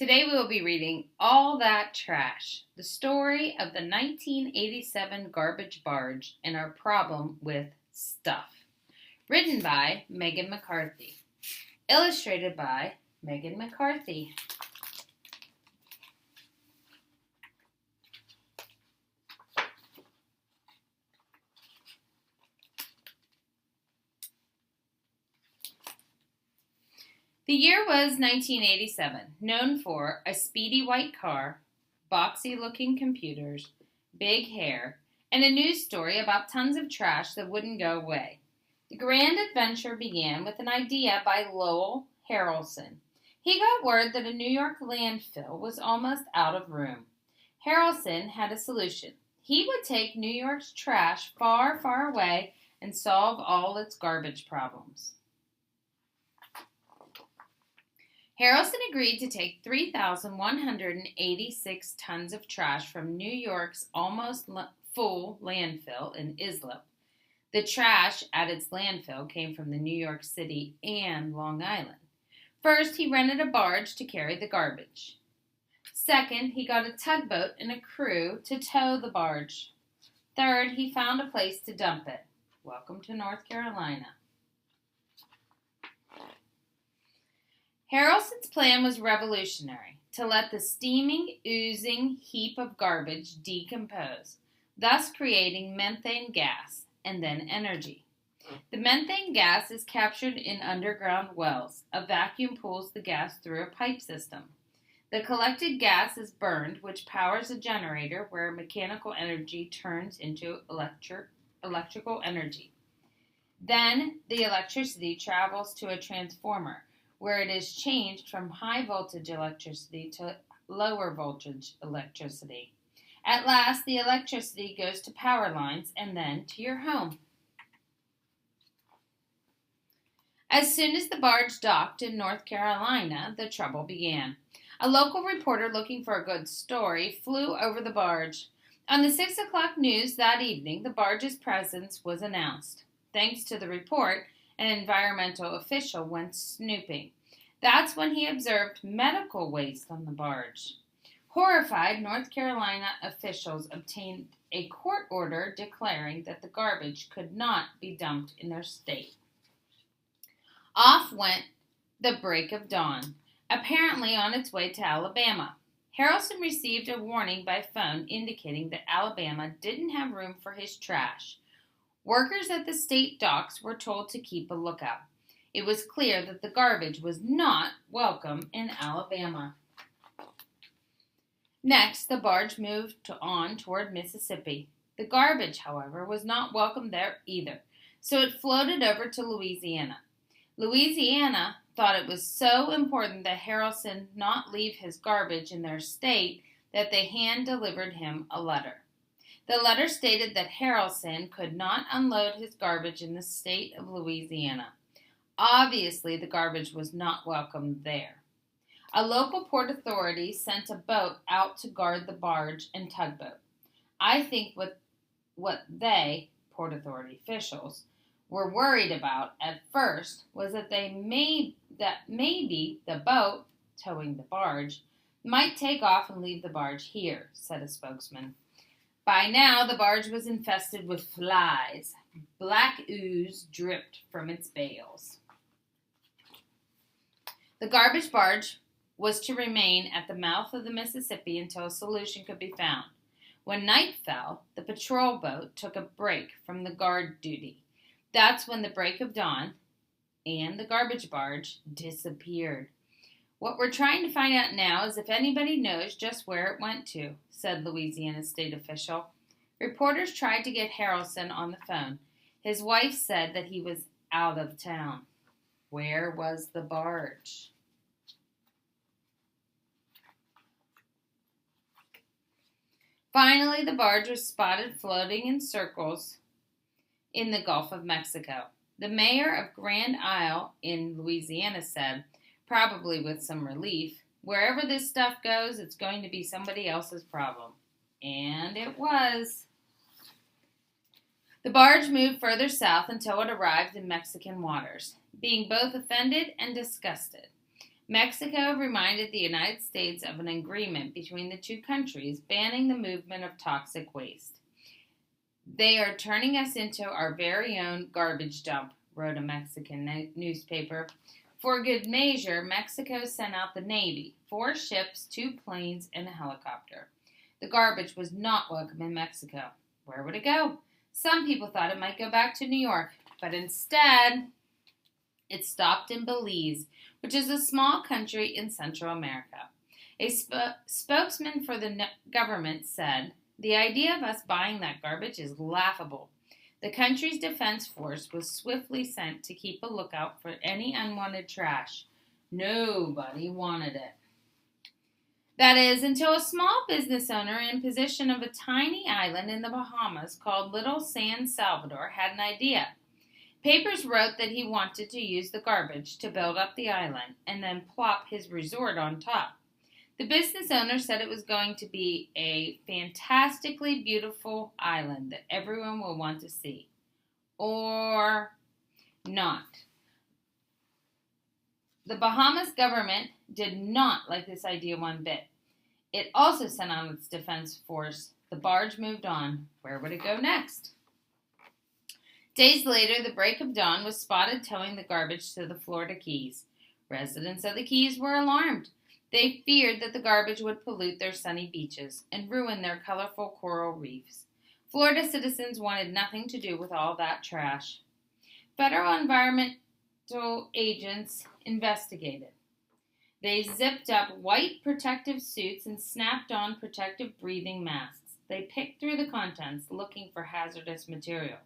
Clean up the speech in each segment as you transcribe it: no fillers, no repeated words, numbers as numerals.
Today we will be reading All That Trash, the story of the 1987 garbage barge and our problem with stuff. Written by Meghan McCarthy. Illustrated by Meghan McCarthy. The year was 1987, known for a speedy white car, boxy-looking computers, big hair, and a news story about tons of trash that wouldn't go away. The grand adventure began with an idea by Lowell Harrelson. He got word that a New York landfill was almost out of room. Harrelson had a solution. He would take New York's trash far, far away and solve all its garbage problems. Harrelson agreed to take 3,186 tons of trash from New York's almost full landfill in Islip. The trash at its landfill came from the New York City and Long Island. First, he rented a barge to carry the garbage. Second, he got a tugboat and a crew to tow the barge. Third, he found a place to dump it. Welcome to North Carolina. Harrelson's plan was revolutionary, to let the steaming, oozing heap of garbage decompose, thus creating methane gas and then energy. The methane gas is captured in underground wells. A vacuum pulls the gas through a pipe system. The collected gas is burned, which powers a generator where mechanical energy turns into electrical energy. Then the electricity travels to a transformer, where it is changed from high voltage electricity to lower voltage electricity. At last, the electricity goes to power lines and then to your home. As soon as the barge docked in North Carolina, the trouble began. A local reporter looking for a good story flew over the barge. On the 6 o'clock news that evening, the barge's presence was announced. Thanks to the report, an environmental official went snooping. That's when he observed medical waste on the barge. Horrified, North Carolina officials obtained a court order declaring that the garbage could not be dumped in their state. Off went the break of dawn, apparently on its way to Alabama. Harrelson received a warning by phone indicating that Alabama didn't have room for his trash. Workers at the state docks were told to keep a lookout. It was clear that the garbage was not welcome in Alabama. Next, the barge moved on toward Mississippi. The garbage, however, was not welcome there either, so it floated over to Louisiana. Louisiana thought it was so important that Harrelson not leave his garbage in their state that they hand-delivered him a letter. The letter stated that Harrelson could not unload his garbage in the state of Louisiana. Obviously, the garbage was not welcome there. A local port authority sent a boat out to guard the barge and tugboat. I think what they, Port Authority officials, were worried about at first was that maybe the boat, towing the barge, might take off and leave the barge here, said a spokesman. By now, the barge was infested with flies. Black ooze dripped from its bales. The garbage barge was to remain at the mouth of the Mississippi until a solution could be found. When night fell, the patrol boat took a break from the guard duty. That's when the break of dawn and the garbage barge disappeared. What we're trying to find out now is if anybody knows just where it went to, said Louisiana state official. Reporters tried to get Harrelson on the phone. His wife said that he was out of town. Where was the barge? Finally, the barge was spotted floating in circles in the Gulf of Mexico. The mayor of Grand Isle in Louisiana said, probably with some relief, wherever this stuff goes, it's going to be somebody else's problem. And it was. The barge moved further south until it arrived in Mexican waters, being both offended and disgusted. Mexico reminded the United States of an agreement between the two countries banning the movement of toxic waste. They are turning us into our very own garbage dump, wrote a Mexican newspaper. For good measure, Mexico sent out the Navy, 4 ships, 2 planes, and a helicopter. The garbage was not welcome in Mexico. Where would it go? Some people thought it might go back to New York, but instead, it stopped in Belize, which is a small country in Central America. A spokesman for the government said, "The idea of us buying that garbage is laughable." The country's defense force was swiftly sent to keep a lookout for any unwanted trash. Nobody wanted it. That is, until a small business owner in possession of a tiny island in the Bahamas called Little San Salvador had an idea. Papers wrote that he wanted to use the garbage to build up the island and then plop his resort on top. The business owner said it was going to be a fantastically beautiful island that everyone will want to see. Or not. The Bahamas government did not like this idea one bit. It also sent out its defense force. The barge moved on. Where would it go next? Days later, the break of dawn was spotted towing the garbage to the Florida Keys. Residents of the Keys were alarmed. They feared that the garbage would pollute their sunny beaches and ruin their colorful coral reefs. Florida citizens wanted nothing to do with all that trash. Federal environmental agents investigated. They zipped up white protective suits and snapped on protective breathing masks. They picked through the contents, looking for hazardous material.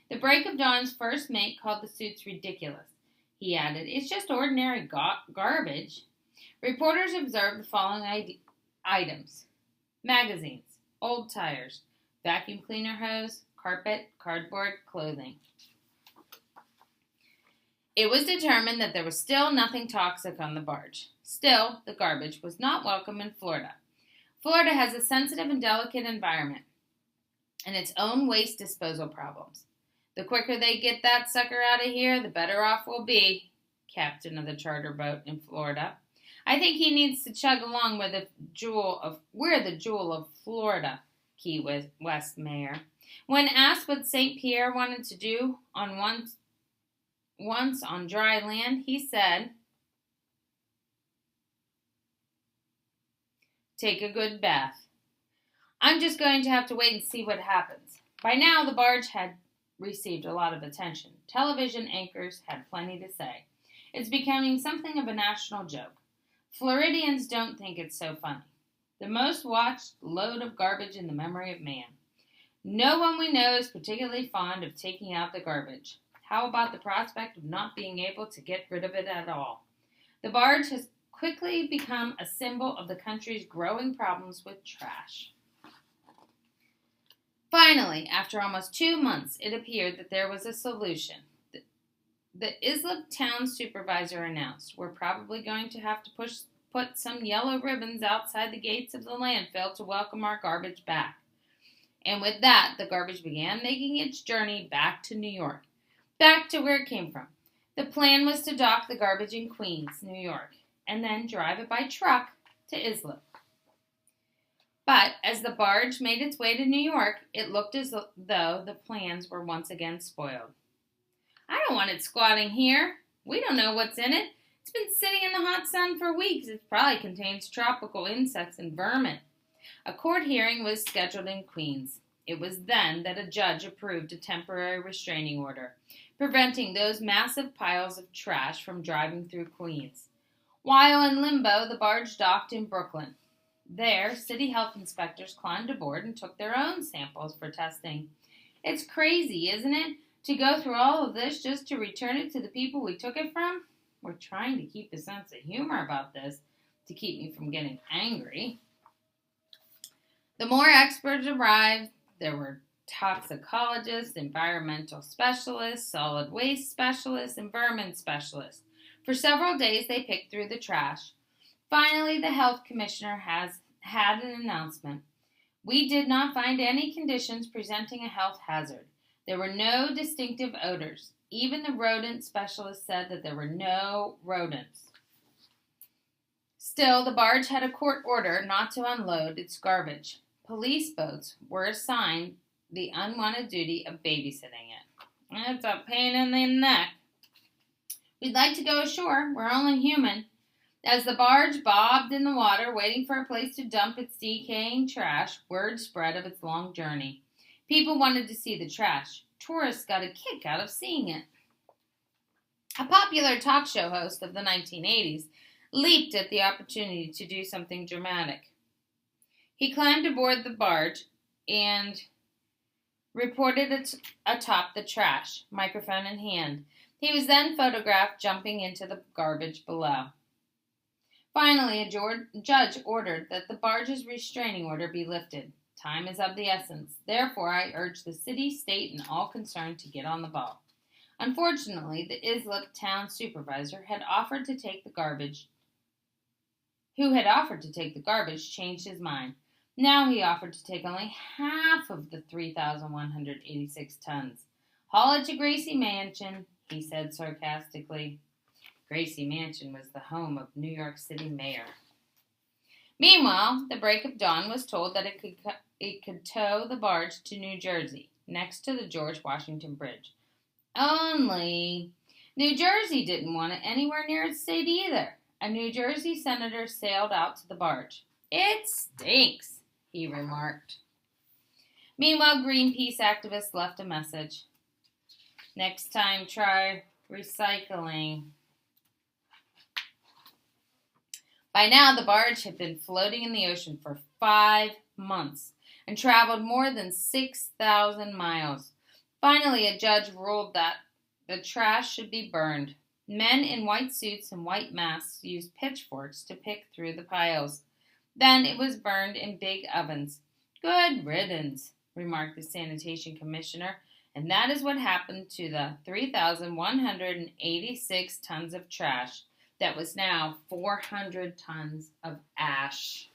The break of dawn's first mate called the suits ridiculous. He added, "It's just ordinary garbage." Reporters observed the following items: magazines, old tires, vacuum cleaner hose, carpet, cardboard, clothing. It was determined that there was still nothing toxic on the barge. Still, the garbage was not welcome in Florida. Florida has a sensitive and delicate environment and its own waste disposal problems. The quicker they get that sucker out of here, the better off we'll be, captain of the charter boat in Florida. I think he needs to chug along with we're the jewel of Florida, Key West mayor. When asked what St. Pierre wanted to do once on dry land, he said, "Take a good bath. I'm just going to have to wait and see what happens." By now, the barge had received a lot of attention. Television anchors had plenty to say. It's becoming something of a national joke. Floridians don't think it's so funny. The most watched load of garbage in the memory of man. No one we know is particularly fond of taking out the garbage. How about the prospect of not being able to get rid of it at all? The barge has quickly become a symbol of the country's growing problems with trash. Finally, after almost 2 months, it appeared that there was a solution. The Islip town supervisor announced, "We're probably going to have to put some yellow ribbons outside the gates of the landfill to welcome our garbage back." And with that, the garbage began making its journey back to New York, back to where it came from. The plan was to dock the garbage in Queens, New York, and then drive it by truck to Islip. But as the barge made its way to New York, it looked as though the plans were once again spoiled. "I don't want it squatting here. We don't know what's in it. It's been sitting in the hot sun for weeks. It probably contains tropical insects and vermin." A court hearing was scheduled in Queens. It was then that a judge approved a temporary restraining order, preventing those massive piles of trash from driving through Queens. While in limbo, the barge docked in Brooklyn. There, city health inspectors climbed aboard and took their own samples for testing. It's crazy, isn't it, to go through all of this just to return it to the people we took it from? We're trying to keep a sense of humor about this to keep me from getting angry. The more experts arrived, there were toxicologists, environmental specialists, solid waste specialists, and vermin specialists. For several days, they picked through the trash. Finally, the health commissioner has had an announcement. "We did not find any conditions presenting a health hazard. There were no distinctive odors. Even the rodent specialist said that there were no rodents." Still, the barge had a court order not to unload its garbage. Police boats were assigned the unwanted duty of babysitting it. It's a pain in the neck. We'd like to go ashore. We're only human. As the barge bobbed in the water, waiting for a place to dump its decaying trash, word spread of its long journey. People wanted to see the trash. Tourists got a kick out of seeing it. A popular talk show host of the 1980s leaped at the opportunity to do something dramatic. He climbed aboard the barge and reported atop the trash, microphone in hand. He was then photographed jumping into the garbage below. Finally, a judge ordered that the barge's restraining order be lifted. Time is of the essence. Therefore, I urge the city, state, and all concerned to get on the ball. Unfortunately, the Islip town supervisor who had offered to take the garbage, changed his mind. Now he offered to take only half of the 3,186 tons. Haul it to Gracie Mansion, he said sarcastically. Gracie Mansion was the home of New York City Mayor. Meanwhile, the break of dawn was told that it could tow the barge to New Jersey, next to the George Washington Bridge. Only New Jersey didn't want it anywhere near its state either. A New Jersey senator sailed out to the barge. It stinks, he remarked. Meanwhile, Greenpeace activists left a message. Next time, try recycling. By now, the barge had been floating in the ocean for 5 months and traveled more than 6,000 miles. Finally, a judge ruled that the trash should be burned. Men in white suits and white masks used pitchforks to pick through the piles. Then it was burned in big ovens. Good riddance, remarked the sanitation commissioner, and that is what happened to the 3,186 tons of trash that was now 400 tons of ash.